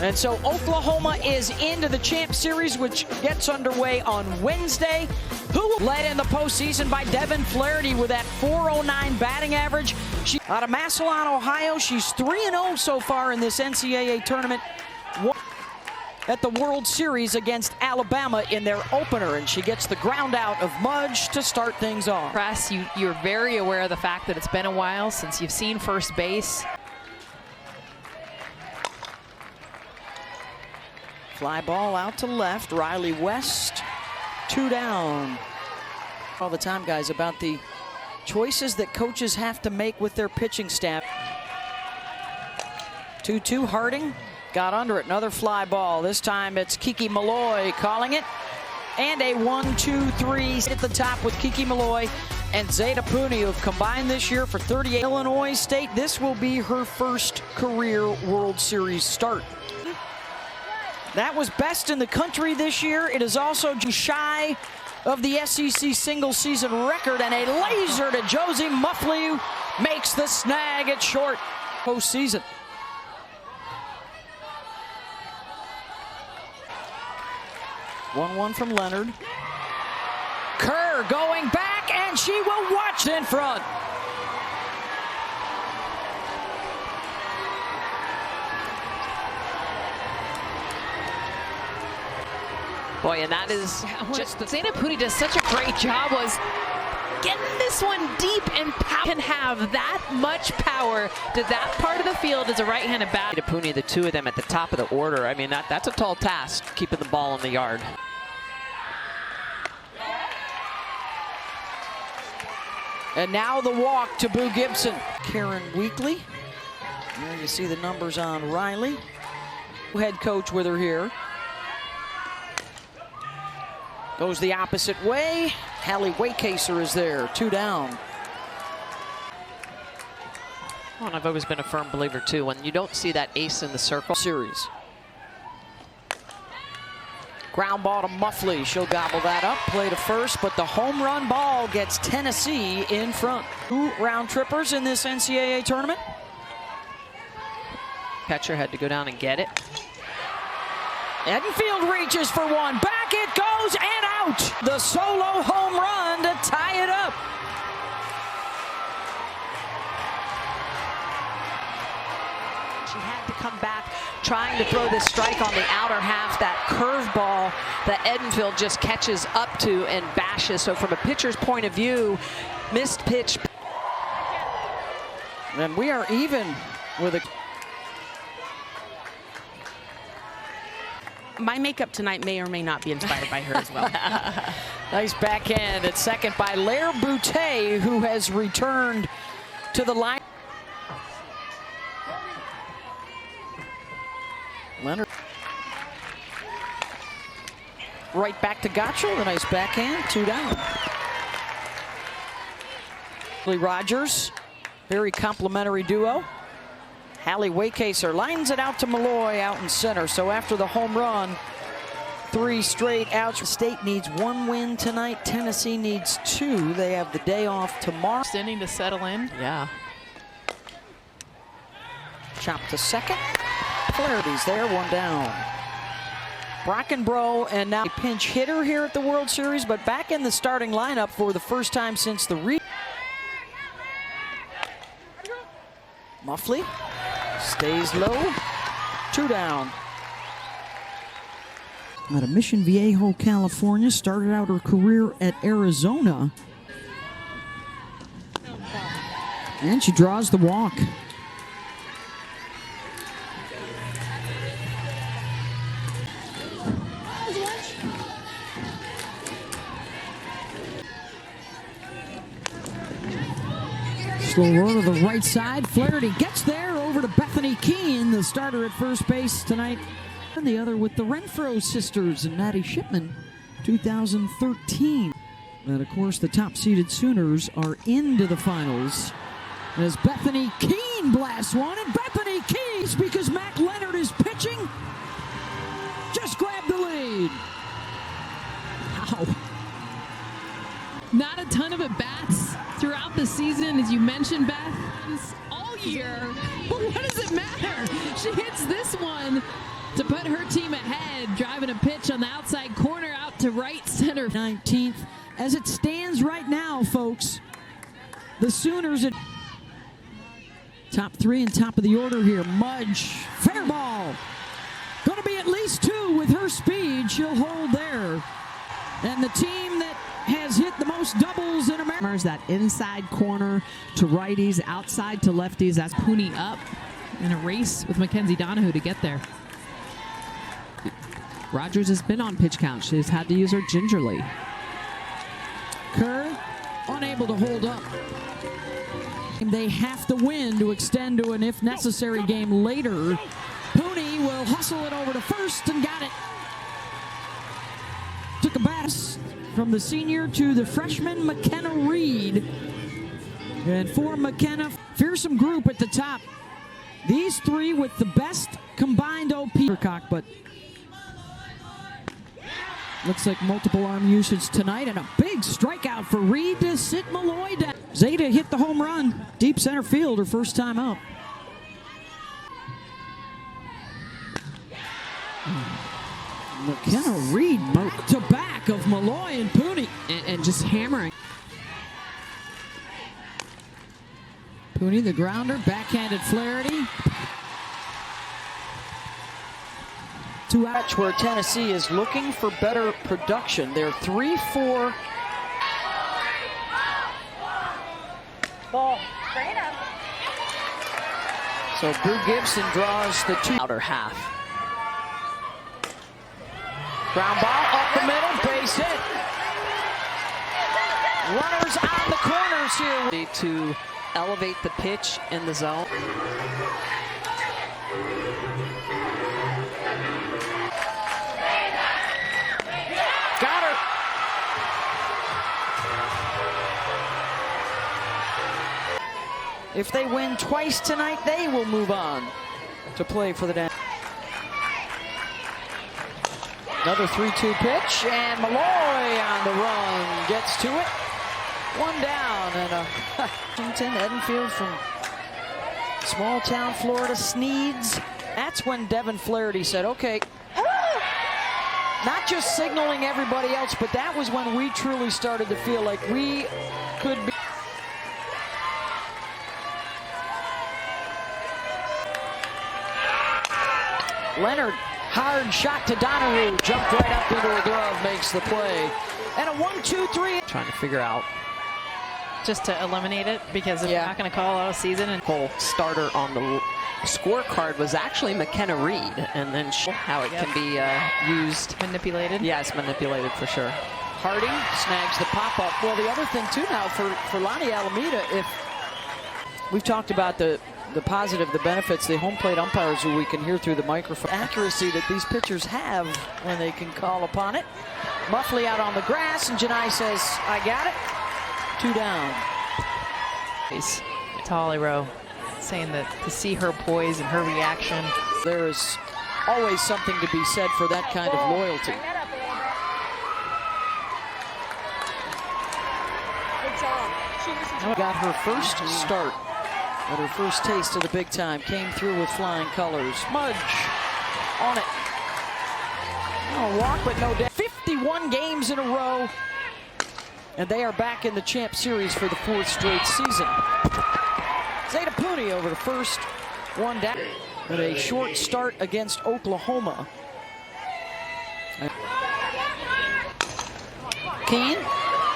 And so Oklahoma is into the Champ Series, which gets underway on Wednesday. Who led in the postseason by Devin Flaherty with that .409 batting average. She out of Massillon, Ohio. She's 3-0 so far in this NCAA tournament. At the World Series against Alabama in their opener, and she gets the ground out of Mudge to start things off. Press, you're very aware of the fact that it's been a while since you've seen first base. Fly ball out to left. Riley West, 2 down. All the time, guys, about the choices that coaches have to make with their pitching staff. 2-2 Harding. Got under it, another fly ball. This time it's Kiki Malloy calling it. And a 1-2-3 at the top with Kiki Malloy and Zeta Puni, who have combined this year for 38. Illinois State, this will be her first career World Series start. That was best in the country this year. It is also shy of the SEC single season record, and a laser to Josie Muffley makes the snag at short postseason. One from Leonard. Kerr going back, and she will watch in front. Boy, and that is just, Zeta Puni does such a great job was getting this one deep, and can have that much power to that part of the field as a right-handed batter. Zeta Puni, the two of them at the top of the order. I mean, that's a tall task, keeping the ball in the yard. And now the walk to Boo Gibson. Karen Weekly. There you see the numbers on Riley. Head coach with her here. Goes the opposite way. Hallie Waycaser is there, 2 down. Well, and I've always been a firm believer, too, when you don't see that ace in the circle. Series. Ground ball to Muffley. She'll gobble that up. Play to first, but the home run ball gets Tennessee in front. 2 round trippers in this NCAA tournament. Catcher had to go down and get it. Edenfield reaches for one. Back it goes and out. The solo home run to tie it up. She had to come back trying to throw this strike on the outer half, that curveball that Edenfield just catches up to and bashes. So from a pitcher's point of view, missed pitch. And we are even with a... My makeup tonight may or may not be inspired by her as well. Nice backhand at second by Lair Boutte, who has returned to the line. Leonard. Right back to Gottschall. A nice backhand, 2 down. Rogers, very complimentary duo. Hallie Waycaser lines it out to Malloy out in center. So after the home run, 3 straight outs. State needs 1 win tonight. Tennessee needs 2. They have the day off tomorrow. Extending to settle in. Yeah. Chop to second. Flaherty's there, 1 down. Brockenbrough, and now a pinch hitter here at the World Series, but back in the starting lineup for the first time since the Muffley stays low, 2 down. Out of Mission Viejo, California, started out her career at Arizona. And she draws the walk. Slow roll to the right side. Flaherty gets there over to Bethany Keene, the starter at first base tonight. And the other with the Renfro sisters and Maddie Shipman, 2013. And of course, the top-seeded Sooners are into the finals as Bethany Keene blasts one, and Bethany Keene, because Mac Leonard is pitching, just grabbed the lead. Wow. Not a ton of at-bats throughout the season, as you mentioned, Beth, all year. But what does it matter? She hits this one to put her team ahead, driving a pitch on the outside corner out to right center. 19th. As it stands right now, folks, the Sooners at top 3 and top of the order here. Mudge, fair ball. Going to be at least 2 with her speed. She'll hold there. And the team that has hit the most doubles in America. That inside corner to righties, outside to lefties. That's Pooney up in a race with Mackenzie Donahue to get there. Rogers has been on pitch count. She's had to use her gingerly. Kerr unable to hold up. They have to win to extend to an if necessary game later. Pooney will hustle it over to first and got it. Took a pass from the senior to the freshman McKenna Reed. And for McKenna, fearsome group at the top. These 3 with the best combined OP. But looks like multiple arm usage tonight, and a big strikeout for Reed to sit Malloy down. Zeta hit the home run, deep center field, her first time up. McKenna Reed to back of Malloy and Pooney. And just hammering. Pooney, the grounder, backhanded Flaherty. 2 outs where Tennessee is looking for better production. They're 3-4. Ball. Straight up. So Boo Gibson draws the 2 outer half. Ground ball up the middle, base hit. Runners on the corners here. To elevate the pitch in the zone. Got her. If they win twice tonight, they will move on to play for the down. Another 3-2 pitch, and Malloy on the run gets to it. 1 down, and Washington, Edenfield from small town Florida, Sneeds. That's when Devin Flaherty said, okay, not just signaling everybody else, but that was when we truly started to feel like we could be. Leonard, hard shot to Donahue, jumped right up into her glove, makes the play. And a 1-2-3. Trying to figure out. Just to eliminate it, because if you're not going to call out a season. And Whole starter on the scorecard was actually McKenna Reed, and then how it can be used. Manipulated? Yes, manipulated for sure. Harding snags the pop-up. Well, the other thing, too, now for Lonnie Alameda, if we've talked about the positive, the benefits, the home plate umpires who we can hear through the microphone. Accuracy that these pitchers have when they can call upon it. Muffley out on the grass, and Janai says, I got it. 2 down. Tolero saying that to see her poise and her reaction. There is always something to be said for that kind of loyalty. Got her first start. At her first taste of the big time, came through with flying colors. Mudge on it. No walk, but no damage. 51 games in a row, and they are back in the Champ Series for the 4th straight season. Zeta Pooney over to first, 1 down. But a short start against Oklahoma. Keene.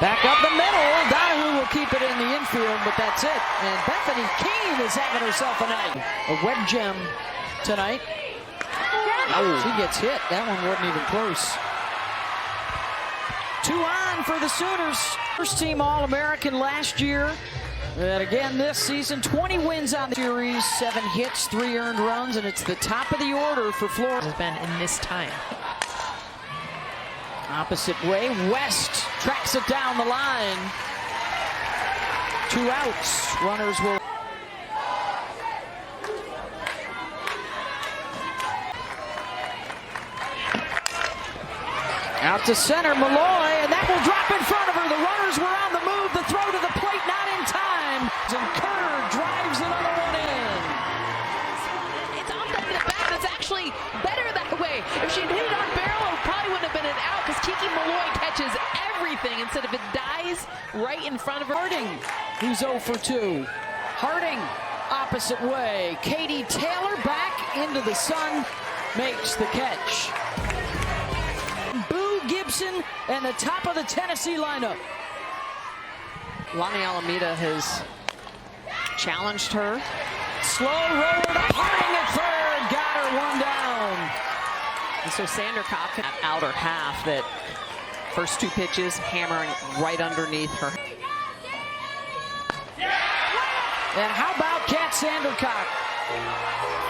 Back up the middle. Donahue will keep it in the infield, but that's it. And Bethany Keene is having herself a night. A web gem tonight. Oh, she gets hit. That one wasn't even close. 2 on for the Sooners. First team All-American last year. And again this season, 20 wins on the series, 7 hits, 3 earned runs, and it's the top of the order for Florida. Has been in this time. Opposite way, West tracks it down the line. 2 outs, runners will. Out to center, Malloy, and that will drop in front of her. The runners were on the move, the throw to the plate, not in time. And Kerr drives another one in. It's off the bat. It's actually better that way. If she'd hit it on barrel, it probably wouldn't have been an out because Kiki Malloy catches everything instead of it dies right in front of her. Harding, who's 0 for 2. Harding, opposite way. Katie Taylor back into the sun, makes the catch. Boo Gibson and the top of the Tennessee lineup. Lonnie Alameda has challenged her. Slow roll to Harding at third, got her one down. And so Sandercock, that outer half, that first 2 pitches hammering right underneath her. And how about Kat Sandercock?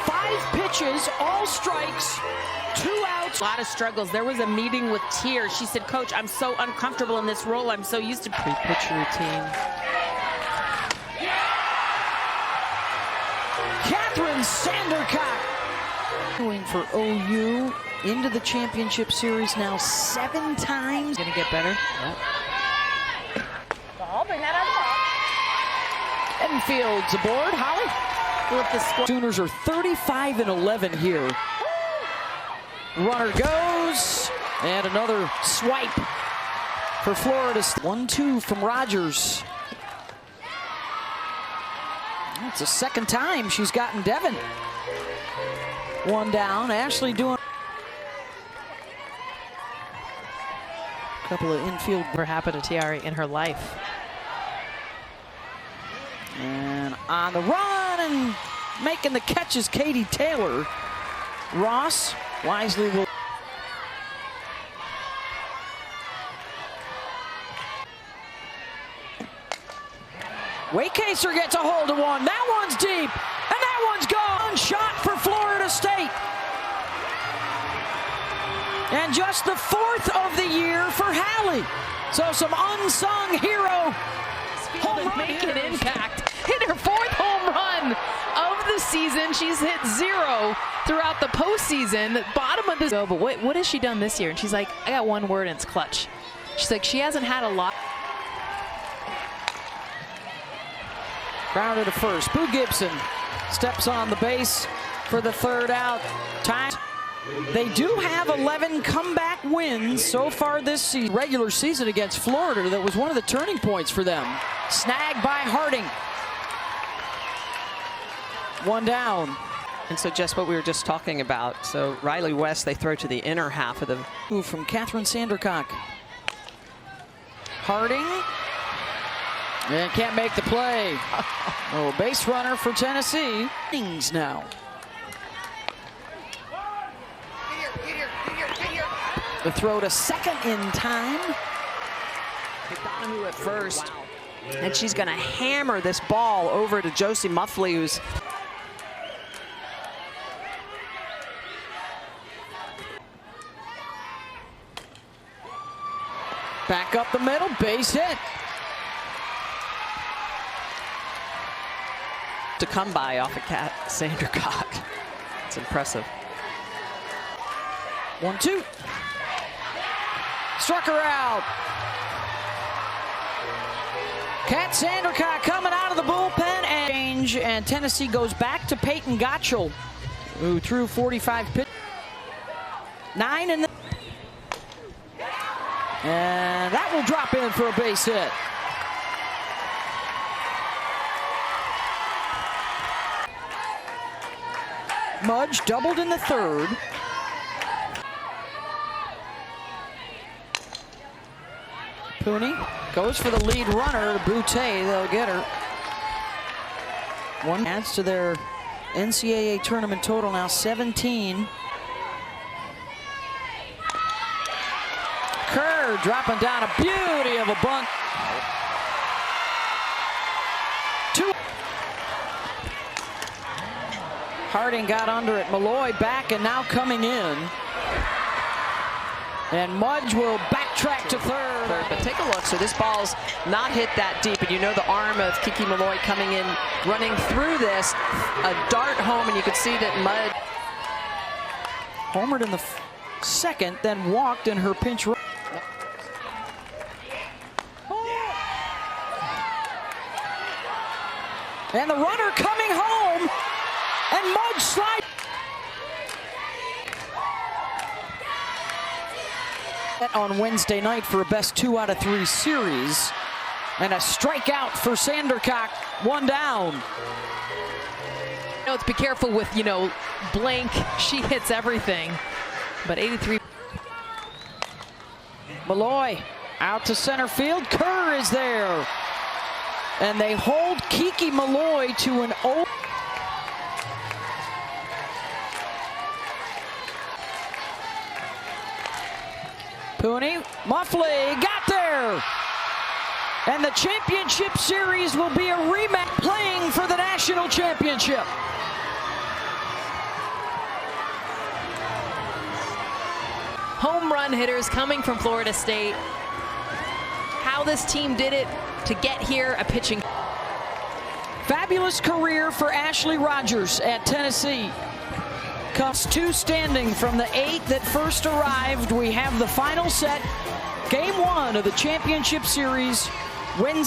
5 pitches, all strikes, 2 outs. A lot of struggles. There was a meeting with tears. She said, Coach, I'm so uncomfortable in this role. I'm so used to Pitch routine. Catherine Sandercock going for OU into the championship series now 7 times. Gonna get better. Yep. Edenfield's aboard. Holly with the score. Sooners are 35-11 here. Runner goes, and another swipe for Florida. 1-2 from Rogers. It's the second time she's gotten Devon. 1 down. Ashley doing a couple of infield. Never happened to Tiare in her life. And on the run and making the catch is Katie Taylor. Ross wisely will. Waycaser gets a hold of one. That one's deep, and that one's gone. Shot for Florida State. And just the 4th of the year for Hallie. So some unsung hero. Home run make an impact. Hit her 4th home run of the season. She's hit 0 throughout the postseason. Bottom of the go, but what has she done this year? And she's like, I got one word, and it's clutch. She's like, she hasn't had a lot. Grounded to first. Boo Gibson steps on the base for the 3rd out. Time. They do have 11 comeback wins so far this regular season against Florida. That was one of the turning points for them. Snagged by Harding. 1 down. And so just what we were just talking about. So Riley West, they throw to the inner half of the move from Catherine Sandercock. Harding. And can't make the play. Oh, base runner for Tennessee. Innings now. The throw to second in time. Donahue at first. Wow. And she's going to hammer this ball over to Josie Muffley, who's back up the middle, base hit. To come by off of Kat Sandercock. It's impressive. 1-2. Struck her out. Kat Sandercock coming out of the bullpen and Tennessee goes back to Peyton Gottschall, who threw 45 pitches. 9 in the. And that will drop in for a base hit. Mudge doubled in the 3rd. Pooney goes for the lead runner, Boutte. They'll get her. 1 adds to their NCAA tournament total now 17. Kerr dropping down a beauty of a bunt. 2. Harding got under it. Malloy back and now coming in. And Mudge will backtrack to 3rd. But take a look. So this ball's not hit that deep. And you know the arm of Kiki Malloy coming in, running through this. A dart home, and you could see that Mudge homered in the 2nd, then walked in her pinch run. And the runner coming home. And Mudge slides. On Wednesday night for a best 2 out of 3 series. And a strikeout for Sandercock. 1 down. You know, be careful with, blank. She hits everything. But 83. Malloy out to center field. Kerr is there. And they hold Kiki Malloy to an 0. Pooney, Muffley got there. And the championship series will be a rematch playing for the national championship. Home run hitters coming from Florida State. How this team did it to get here, a pitching. Fabulous career for Ashley Rogers at Tennessee. Cups 2 standing from the 8 that first arrived. We have the final set, game 1 of the championship series, Wednesday.